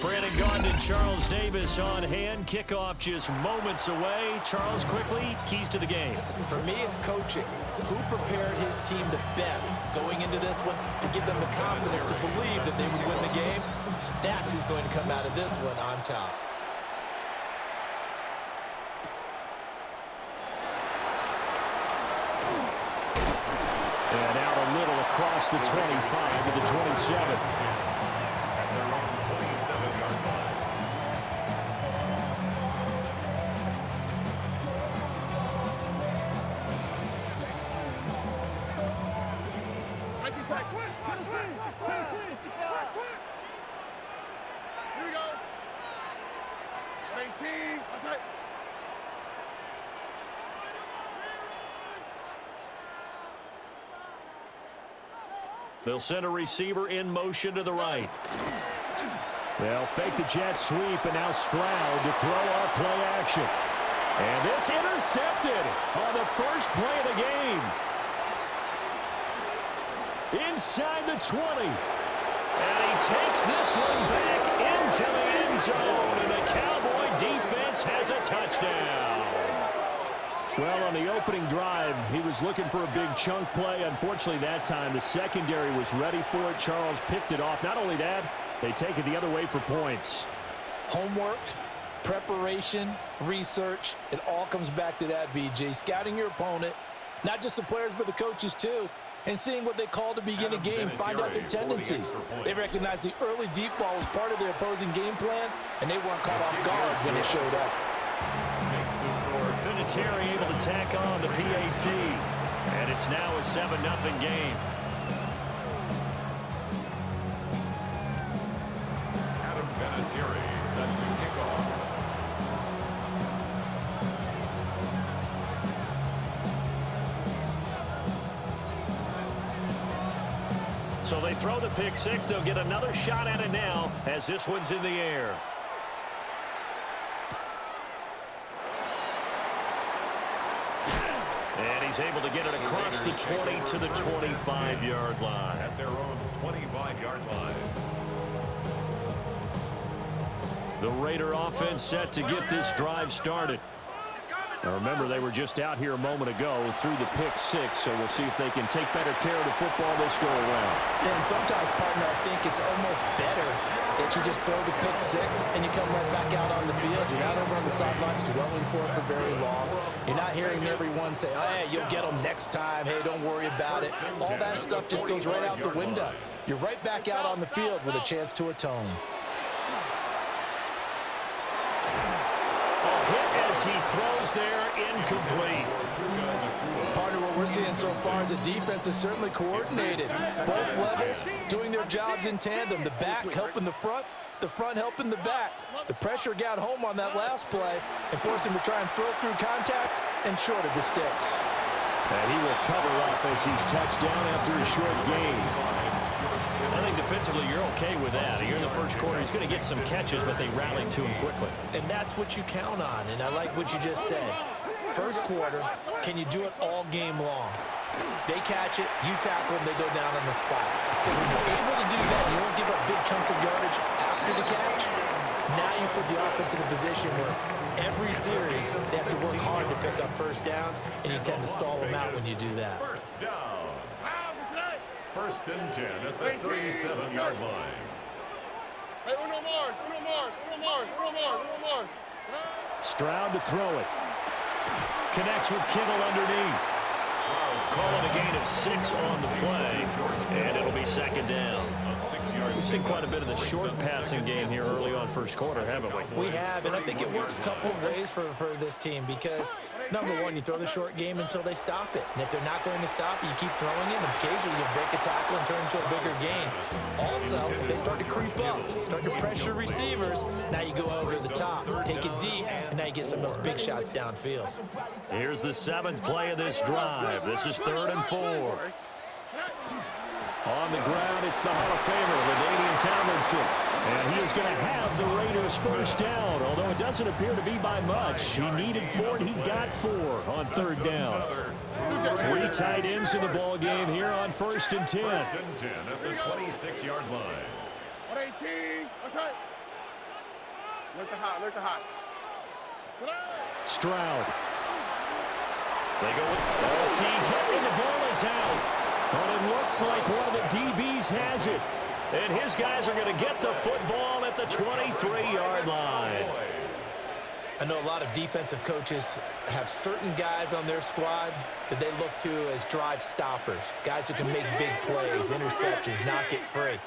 Brandon Gaudin and Charles Davis on hand. Kickoff just moments away. Charles, quickly, keys to the game. For me, it's coaching. Who prepared his team the best going into this one to give them the confidence to believe that they would win the game? That's who's going to come out of this one on top. And out a little across the 25 to the 27. They'll send a receiver in motion to the right. They'll fake the jet sweep, and now Stroud to throw off play action. And this intercepted on the first play of the game. Inside the 20. And he takes this one back into the end zone, and the Cowboy defense has a touchdown. Well, on the opening drive, he was looking for a big chunk play. Unfortunately, that time, the secondary was ready for it. Charles picked it off. Not only that, they take it the other way for points. Homework, preparation, research, it all comes back to that, BG. Scouting your opponent, not just the players, but the coaches too, and seeing what they call to begin a game, find out their tendencies. They recognize the early deep ball was part of their opposing game plan, and they weren't caught off guard when it showed up. Vinatieri able to tack on the PAT. And it's now a 7-0 game. Adam Vinatieri set to kick off. So they throw the pick six. They'll get another shot at it now as this one's in the air. And he's able to get it across the 20 to the 25-yard line. At their own 25-yard line. The Raider offense set to get this drive started. Now remember, they were just out here a moment ago through the pick six, so we'll see if they can take better care of the football this go around. Yeah, and sometimes, partner, I think it's almost better that you just throw the pick six and you come right back out on the field. You're not over on the sidelines dwelling for it for very long. You're not hearing everyone say, oh, hey, you'll get them next time. Hey, don't worry about it. All that stuff just goes right out the window. You're right back out on the field with a chance to atone. As he throws there, incomplete. Partner, what we're seeing so far is the defense is certainly coordinated. Both levels doing their jobs in tandem. The back helping the front helping the back. The pressure got home on that last play and forced him to try and throw through contact and short of the sticks. And he will cover up as he's touched down after a short gain. I think defensively you're okay with that. Here in the first quarter, he's going to get some catches, but they rallied to him quickly. And that's what you count on, and I like what you just said. First quarter, can you do it all game long? They catch it, you tackle them, they go down on the spot. Because when you're able to do that, you don't give up big chunks of yardage after the catch. Now you put the offense in a position where every series they have to work hard to pick up first downs, and you tend to stall them out when you do that. First down. First and 10 at the 37-yard line. Hey, uno more. Stroud to throw it. Connects with Kittle underneath. Calling a gain of 6 on the play, and it'll be second down. We've seen quite a bit of the short passing game here early on first quarter, haven't we? We have, and I think it works a couple of ways for this team because, number one, you throw the short game until they stop it. And if they're not going to stop it, you keep throwing it, and occasionally you'll break a tackle and turn into a bigger gain. Also, if they start to creep up, start to pressure receivers, now you go over the top, take it deep, and now you get some of those big shots downfield. Here's the 7th play of this drive. This is 3rd and 4. On the ground, it's the Hall of Famer, LaDainian Tomlinson. And he is going to have the Raiders first down, although it doesn't appear to be by much. He needed 4, and he got 4 on 3rd down. 3 tight ends in the ball game here on 1st and 10. First and 10 at the 26-yard line. 118. Look the hot. Stroud. They go with LT hit, and the ball is out. But it looks like one of the DBs has it. And his guys are going to get the football at the 23-yard line. I know a lot of defensive coaches have certain guys on their squad that they look to as drive stoppers, guys who can make big plays, interceptions, knock it free.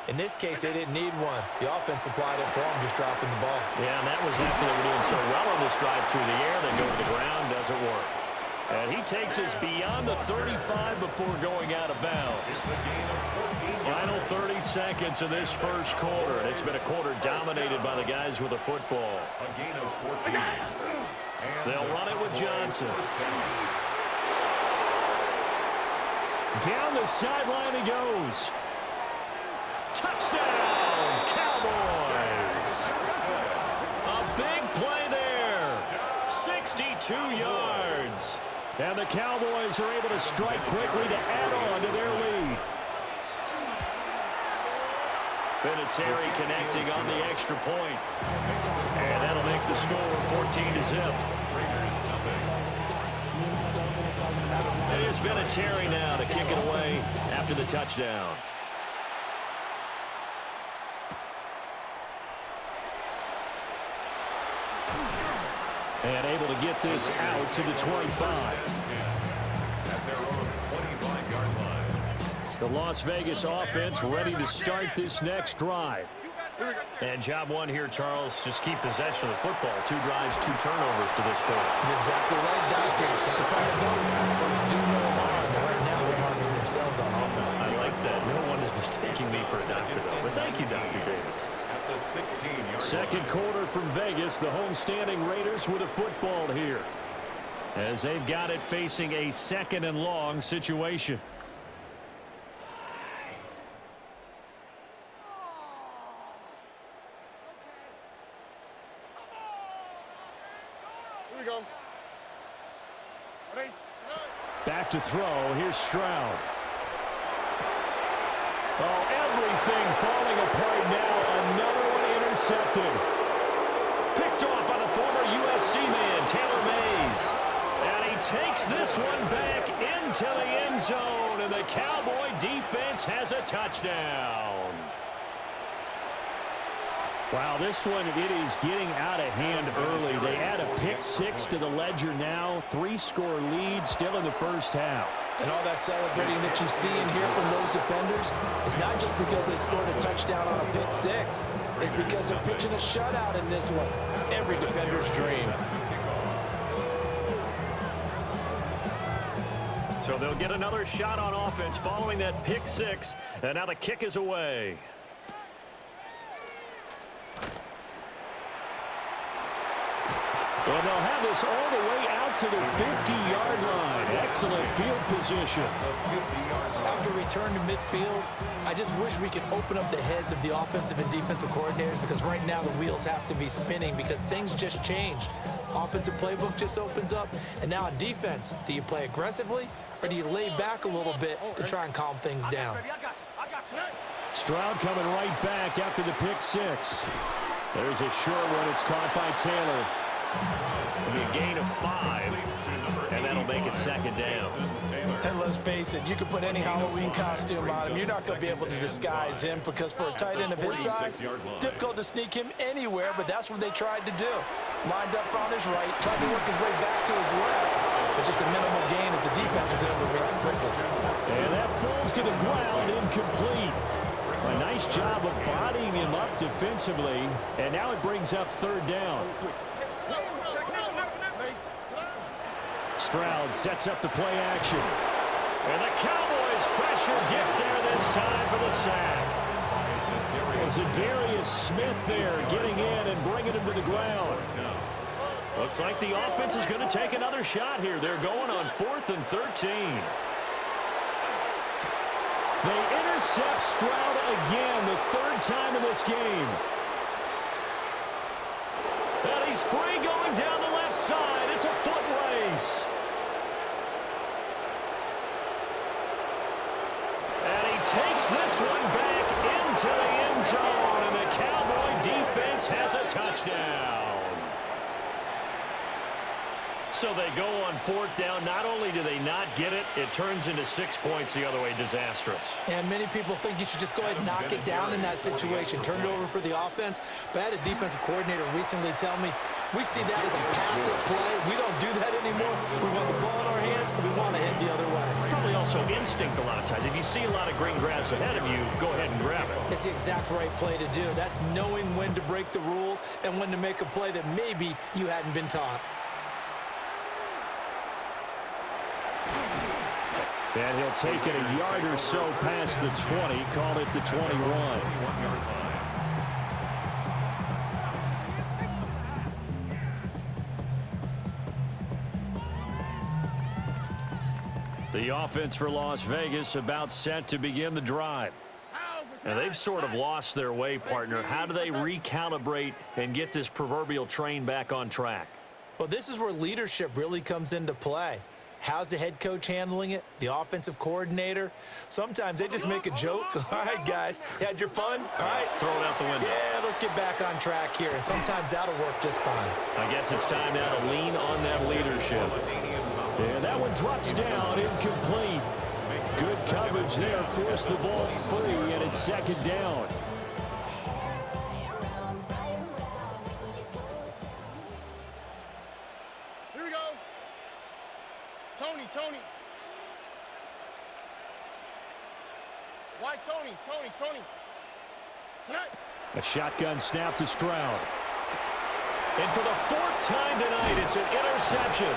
In this case, they didn't need one. The offense supplied it for them, just dropping the ball. Yeah, and that was after they were doing so well on this drive through the air. They go to the ground, doesn't work. And he takes us beyond the 35 before going out of bounds. Final 30 seconds of this first quarter, and it's been a quarter dominated by the guys with the football. A gain of 14. They'll run it with Johnson. Down the sideline he goes. Touchdown, Cowboys! A big play there. 62 yards. And the Cowboys are able to strike quickly to add on to their lead. Vinatieri connecting on the extra point. And that'll make the score 14-0. Here's Vinatieri now to kick it away after the touchdown. And able to get this out to the 25. At their own 25-yard line. The Las Vegas offense ready to start this next drive. And job one here, Charles, just keep possession of the football. 2 drives, 2 turnovers to this point. You're exactly right, Doctor. The accountability first do no harm, and right now they're harming themselves on offense. I like that. No one is mistaking me for a doctor, though. But thank you, Dr. Davis. At the 16-yard Second line. quarter from Vegas, the home-standing Raiders with a football here, as they've got it facing a second and long situation. Here we go. Ready? Back to throw. Here's Stroud. Oh, everything falling apart now. Another one intercepted. Picked off by the former USC man, Taylor Mays. And he takes this one back into the end zone, and the Cowboy defense has a touchdown. Wow, this one, it is getting out of hand early. They add a pick 6 to the ledger now. 3-score lead still in the first half. And all that celebrating that you see and hear from those defenders is not just because they scored a touchdown on a pick 6. It's because they're pitching a shutout in this one. Every defender's dream. So they'll get another shot on offense following that pick 6. And now the kick is away. And they'll have this all the way out to the 50-yard line. Excellent field position. After return to midfield, I just wish we could open up the heads of the offensive and defensive coordinators, because right now the wheels have to be spinning because things just changed. Offensive playbook just opens up. And now on defense, do you play aggressively or do you lay back a little bit to try and calm things down? Stroud coming right back after the pick 6. There's a short one. It's caught by Taylor. It'll be a gain of 5, and that'll make it second down. And let's face it, you can put any Halloween costume on him. You're not going to be able to disguise him, because for a tight end of his size, difficult to sneak him anywhere, but that's what they tried to do. Lined up on his right, tried to work his way back to his left, but just a minimal gain as the defense was able to react quickly. And that falls to the ground, incomplete. A nice job of bodying him up defensively, and now it brings up third down. Stroud sets up the play action. And the Cowboys' pressure gets there this time for the sack. Zadarius Smith there getting in and bringing him to the ground. Looks like the offense is going to take another shot here. They're going on 4th and 13. They intercept Stroud again, the 3rd time in this game. And he's free going down the left side. It's a foot race. And he takes this one back into the end zone, and the Cowboy defense has a Touchdown. So they go on 4th down. Not only do they not get it, it turns into 6 points the other way. Disastrous. And many people think you should just go ahead and knock it down in that situation. Turn it over for the offense. But I had a defensive coordinator recently tell me, we see that as a passive play. We don't do that anymore. We want the ball in our hands, and we want to head the other way. Probably also instinct a lot of times. If you see a lot of green grass ahead of you, go ahead and grab it. It's the exact right play to do. That's knowing when to break the rules and when to make a play that maybe you hadn't been taught. And he'll take it a yard or so past the 20, call it the 21. The offense for Las Vegas about set to begin the drive. And they've sort of lost their way, partner. How do they recalibrate and get this proverbial train back on track? Well, this is where leadership really comes into play. How's the head coach handling it? The offensive coordinator? Sometimes they just make a joke. All right, guys, you had your fun? All right. Throw it out the window. Yeah, let's get back on track here. And sometimes that'll work just fine. I guess it's time now to lean on that leadership. And that one drops down, incomplete. Good coverage there, forced the ball free, and it's 2nd down. Here we go. Tony. Why Tony? Tonight. A shotgun snap to Stroud. And for the 4th time tonight, it's an interception.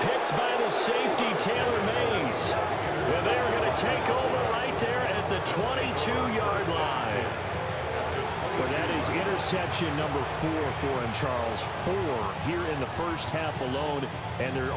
Picked by the safety, Taylor Mays. And they're going to take over right there at the 22-yard line. Well, that is interception number 4 for him, Charles. 4 here in the first half alone, and they're